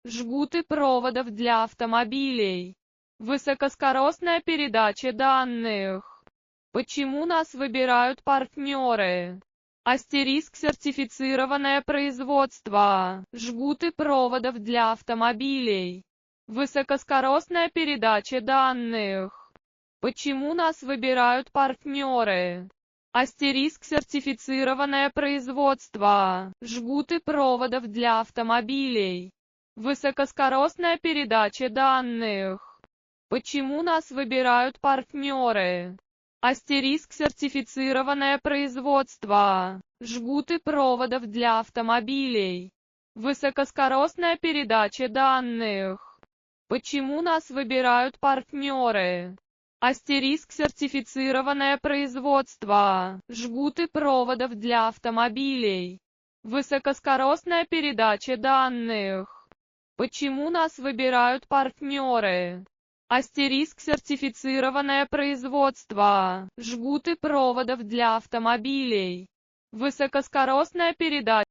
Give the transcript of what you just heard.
жгуты проводов для автомобилей, высокоскоростная передача данных. Почему нас выбирают партнеры? Астериск сертифицированное производство, жгуты проводов для автомобилей, высокоскоростная передача данных. Почему нас выбирают партнеры? Астериск сертифицированное производство, жгуты проводов для автомобилей, высокоскоростная передача данных. Почему нас выбирают партнеры? Астериск сертифицированное производство, жгуты проводов для автомобилей, высокоскоростная передача данных. Почему нас выбирают партнеры? Астериск сертифицированное производство, жгуты проводов для автомобилей, высокоскоростная передача данных. Почему нас выбирают партнеры? Астериск сертифицированное производство, жгуты проводов для автомобилей, высокоскоростная передача.